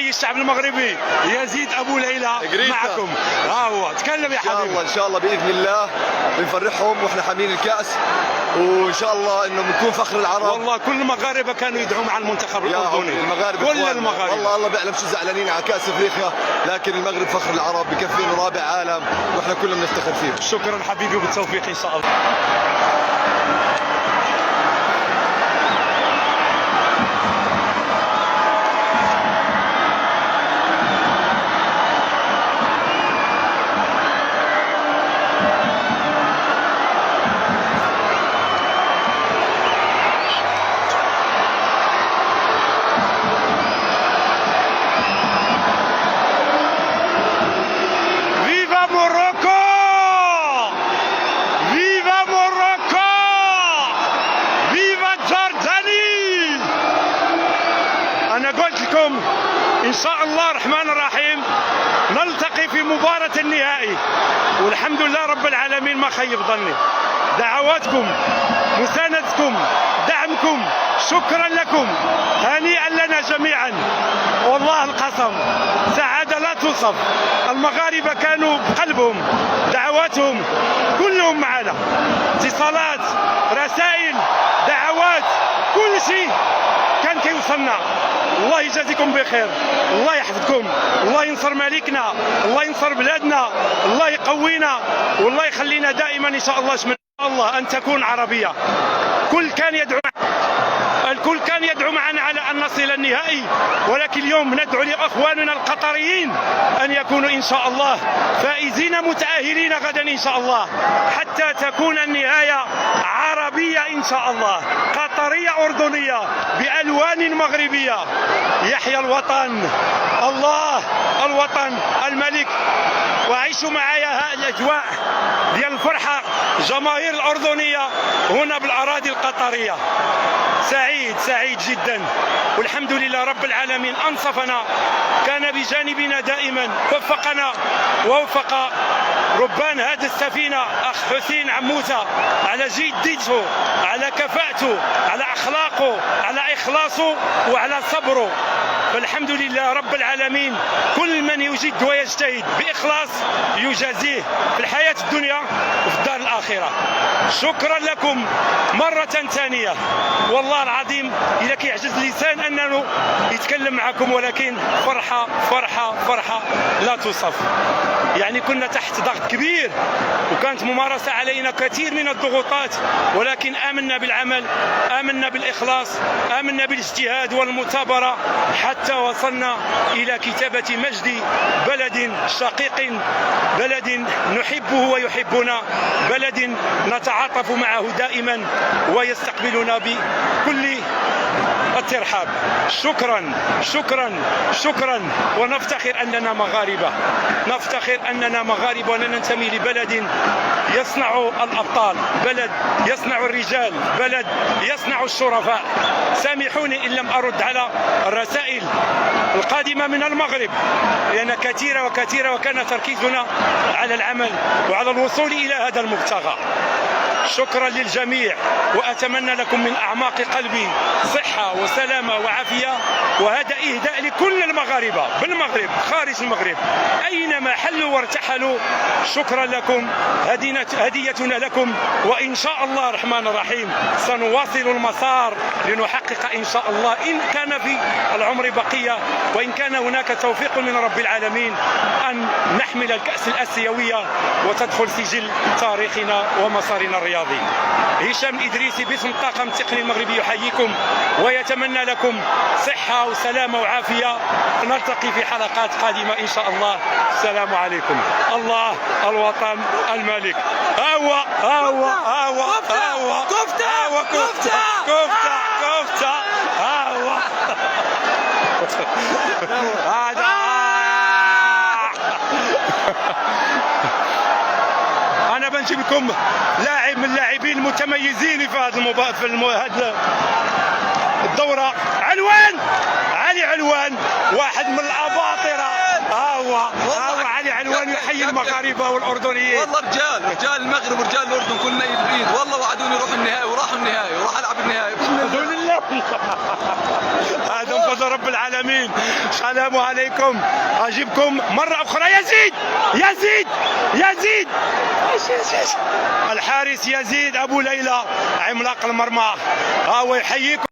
نحيي الشعب المغربي. يزيد ابو ليلى معكم. ها هو تكلم يا حبيبي. ان شاء الله باذن الله بنفرحهم واحنا حاملين الكاس، وان شاء الله انه بنكون فخر العرب. والله كل المغاربه كانوا يدعوا مع المنتخب الاردني. المغاربه كل المغاربه والله الله بيعلم شو زعلانين على كاس افريقيا، لكن المغرب فخر العرب، بكفي انه رابع عالم واحنا كلنا بنفتخر فيه. شكرا حبيبي وبالتوفيق ان شاء الله. أنا قلت لكم إن شاء الله الرحمن الرحيم نلتقي في مباراة النهائي، والحمد لله رب العالمين ما خيب ظني. دعواتكم، مساندتكم، دعمكم، شكرا لكم، هنيئا لنا جميعا. والله القسم سعادة لا توصف. المغاربة كانوا بقلبهم، دعواتهم كلهم معنا، اتصالات، رسائل، دعوات، كل شيء كان كيوصلنا. الله يجازيكم بخير، الله يحفظكم، الله ينصر ملكنا، الله ينصر بلادنا، الله يقوينا، والله يخلينا دائما ان شاء الله. الله ان تكون عربيه. الكل كان يدعو معنا على ان نصل النهائي، ولكن اليوم ندعو لاخواننا القطريين ان يكونوا ان شاء الله فائزين متاهلين غدا ان شاء الله، حتى تكون النهايه عربيه ان شاء الله، قطريه اردنيه بالوان مغربيه. يحيى الوطن، الله الوطن الملك. وعيشوا معايا الاجواء ديال الفرحه جماهير الاردنيه هنا بالاراضي القطريه. سعيد جدا، والحمد لله رب العالمين انصفنا، كان بجانبنا دائما، وفقنا ووفق ربان هذه السفينه اخ حسين عموته على جديته، على كفاءته، على اخلاقه، على اخلاصه، وعلى صبره. فالحمد لله رب العالمين كل من يجد ويجتهد باخلاص يجازيه في الحياه الدنيا وفي الدار الاخره. شكرا لكم مره ثانيه. والله العظيم اذا كيعجز اللسان انه يتكلم معكم، ولكن فرحه فرحه فرحه لا توصف. يعني كنا تحت ضغط كبير، وكانت ممارسه علينا كثير من الضغوطات، ولكن امنا بالعمل، امنا بالاخلاص، امنا بالاجتهاد والمثابره، حتى وصلنا الى كتابه مجد بلد شقيق، بلد نحبه ويحبنا، بلد نتعاطف معه دائما ويستقبلنا بكل الترحاب. شكرا شكرا شكرا. ونفتخر اننا مغاربه، نفتخر اننا مغاربه، وننتمي لبلد يصنع الابطال، بلد يصنع الرجال، بلد يصنع الشرفاء. سامحوني ان لم ارد على الرسائل القادمه من المغرب، لان كثيره وكثيره، وكان تركيزنا على العمل وعلى الوصول الى هذا المبتغى. شكرا للجميع، وأتمنى لكم من أعماق قلبي صحة وسلامة وعافية، وهذا إهداء لكل المغاربة بالمغرب خارج المغرب أينما حلوا وارتحلوا. شكرا لكم، هديتنا لكم، وإن شاء الله الرحمن الرحيم سنواصل المسار لنحقق إن شاء الله، إن كان في العمر بقية، وإن كان هناك توفيق من رب العالمين، أن نحمل الكأس الآسيوية وتدخل سجل تاريخنا ومسارنا الرياضي. هشام إدريسي باسم الطاقم التقني المغربي يحييكم ويتمنى لكم صحة وسلامة وعافية. نلتقي في حلقات قادمة إن شاء الله. السلام عليكم. الله الوطن الملك. هو كفتة كفتة كفتة كفتة. هذا أنا بنجيب لكم لاعب من اللاعبين المتميزين في هذا الدورة. علي علوان، واحد من الأباطرة. هو علي علوان يحيي المغاربة والأردنيين. والله رجال المغرب ورجال الأردن كلنا يد، والله وعدوني يروحوا النهائي، وراحوا النهائي، وراح ألعب النهائي بإذن الله. هذا لله رب العالمين. السلام عليكم. اجيبكم مره اخرى. يزيد يزيد يزيد الحارس يزيد ابو ليلى عملاق المرمى. ها هو يحييكم.